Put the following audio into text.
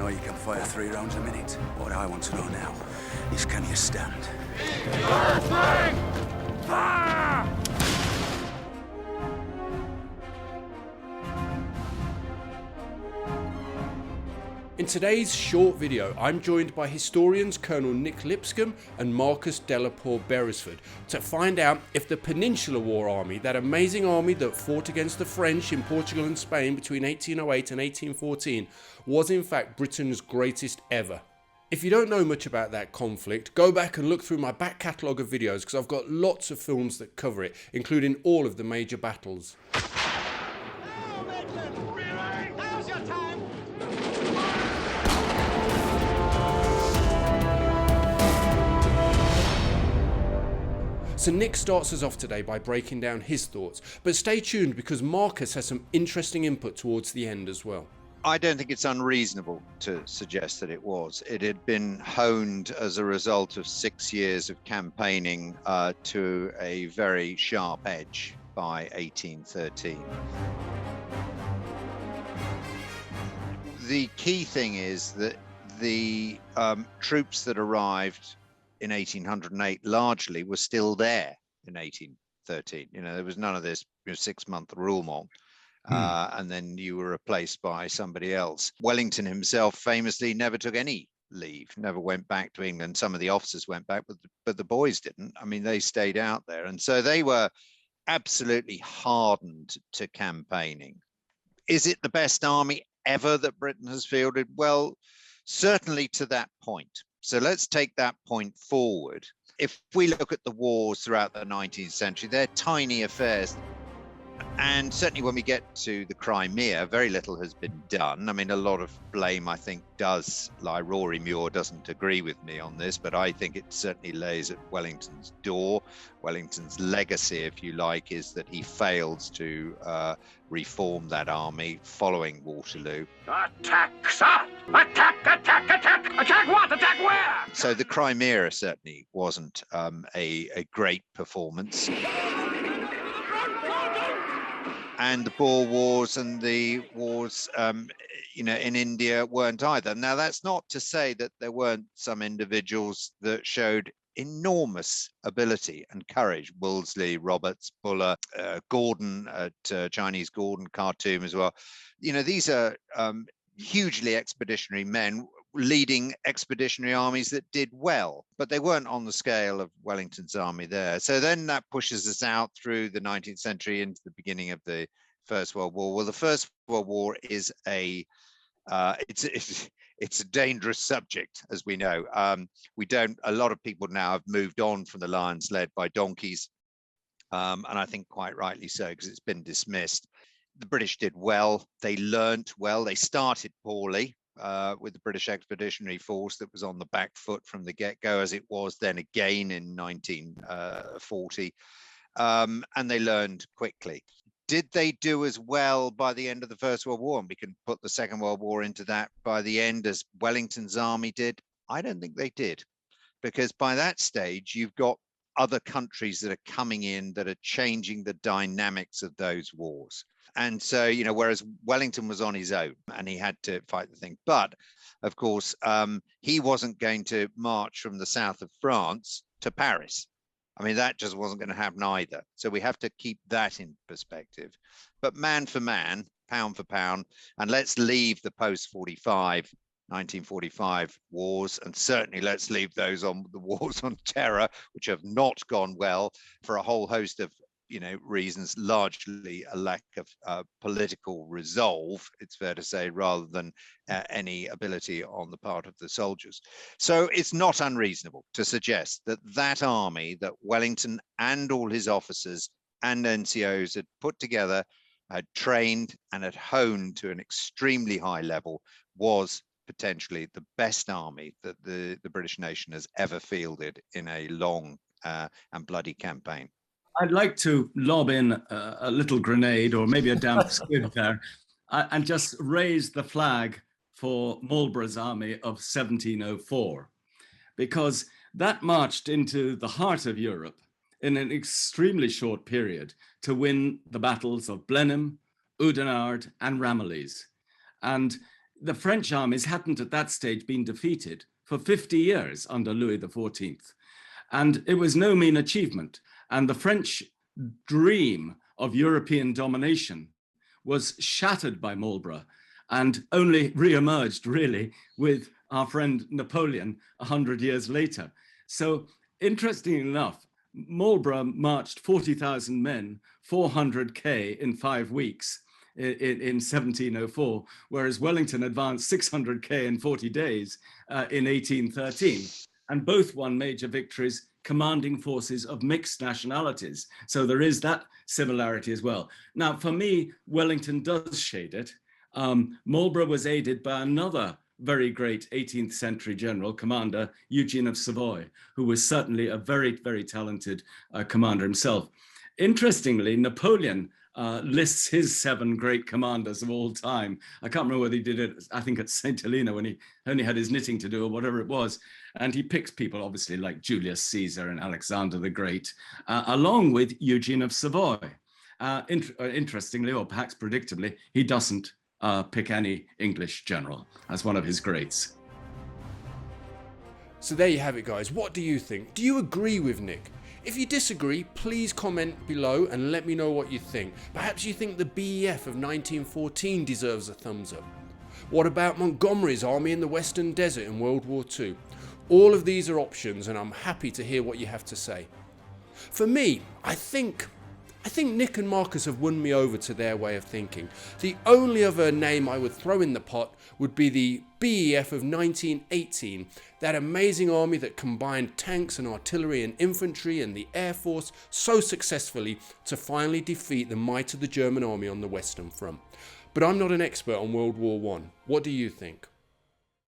know you can fire 3 rounds a minute. What I want to know now is, can you stand? Fire! In today's short video, I'm joined by historians Colonel Nick Lipscombe and Marcus Poer Beresford to find out if the Peninsular War Army, that amazing army that fought against the French in Portugal and Spain between 1808 and 1814, was in fact Britain's greatest ever. If you don't know much about that conflict, go back and look through my back catalogue of videos because I've got lots of films that cover it, including all of the major battles. So Nick starts us off today by breaking down his thoughts, but stay tuned because Marcus has some interesting input towards the end as well. I don't think it's unreasonable to suggest that it was. It had been honed as a result of 6 years of campaigning to a very sharp edge by 1813. The key thing is that the troops that arrived in 1808 largely were still there in 1813. There was none of this 6-month roulement. And then you were replaced by somebody else. Wellington himself famously never took any leave, never went back to England. Some of the officers went back, but the boys didn't. I mean, they stayed out there. And so they were absolutely hardened to campaigning. Is it the best army ever that Britain has fielded? Well, certainly to that point. So let's take that point forward. If we look at the wars throughout the 19th century, they're tiny affairs. And certainly when we get to the Crimea, very little has been done. I mean, a lot of blame, I think, does lie. Rory Muir doesn't agree with me on this, but I think it certainly lays at Wellington's door. Wellington's legacy, if you like, is that he fails to reform that army following Waterloo. Attack, sir! Attack, attack, attack! Attack what? Attack where? So the Crimea certainly wasn't a great performance. And the Boer Wars and the wars, in India weren't either. Now, that's not to say that there weren't some individuals that showed enormous ability and courage. Wolseley, Roberts, Buller, Gordon at Chinese Gordon, Khartoum as well. These are hugely expeditionary men leading expeditionary armies that did well, but they weren't on the scale of Wellington's army there. So then that pushes us out through the 19th century into the beginning of the First World War. Well, the First World War is it's a dangerous subject, as we know. A lot of people now have moved on from the lions led by donkeys, and I think quite rightly so, because it's been dismissed. The British did well. They learnt well. They started poorly. With the British Expeditionary Force that was on the back foot from the get-go, as it was then again in 1940, and they learned quickly. Did they do as well by the end of the First World War? And we can put the Second World War into that by the end as Wellington's army did? I don't think they did, because by that stage, you've got other countries that are coming in that are changing the dynamics of those wars. And so, whereas Wellington was on his own and he had to fight the thing. But of course, he wasn't going to march from the south of France to Paris. I mean, that just wasn't going to happen either. So we have to keep that in perspective. But man for man, pound for pound, and let's leave the post-45 1945 wars, and certainly let's leave those on the wars on terror, which have not gone well for a whole host of reasons, largely a lack of political resolve, it's fair to say, rather than any ability on the part of the soldiers. So it's not unreasonable to suggest that that army that Wellington and all his officers and NCOs had put together, had trained and had honed to an extremely high level, was potentially the best army that the British nation has ever fielded in a long and bloody campaign. I'd like to lob in a little grenade, or maybe a damp squib there, and just raise the flag for Marlborough's army of 1704, because that marched into the heart of Europe in an extremely short period to win the battles of Blenheim, Oudenarde, and Ramillies. And the French armies hadn't at that stage been defeated for 50 years under Louis XIV. And it was no mean achievement. And the French dream of European domination was shattered by Marlborough and only re-emerged really with our friend Napoleon 100 years later. So interestingly enough, Marlborough marched 40,000 men, 400K in 5 weeks in 1704, whereas Wellington advanced 600K in 40 days in 1813. And both won major victories commanding forces of mixed nationalities. So there is that similarity as well. Now, for me, Wellington does shade it. Marlborough was aided by another very great 18th century general, commander, Eugene of Savoy, who was certainly a very, very talented commander himself. Interestingly, Napoleon lists his 7 great commanders of all time. I can't remember whether he did it, I think at St. Helena when he only had his knitting to do or whatever it was. And he picks people obviously like Julius Caesar and Alexander the Great, along with Eugene of Savoy. Interestingly, or perhaps predictably, he doesn't pick any English general as one of his greats. So there you have it, guys. What do you think? Do you agree with Nick? If you disagree, please comment below and let me know what you think. Perhaps you think the BEF of 1914 deserves a thumbs up. What about Montgomery's army in the Western Desert in World War II? All of these are options and I'm happy to hear what you have to say. For me, I think Nick and Marcus have won me over to their way of thinking. The only other name I would throw in the pot would be the BEF of 1918, that amazing army that combined tanks and artillery and infantry and the Air Force so successfully to finally defeat the might of the German army on the Western Front. But I'm not an expert on World War I. What do you think?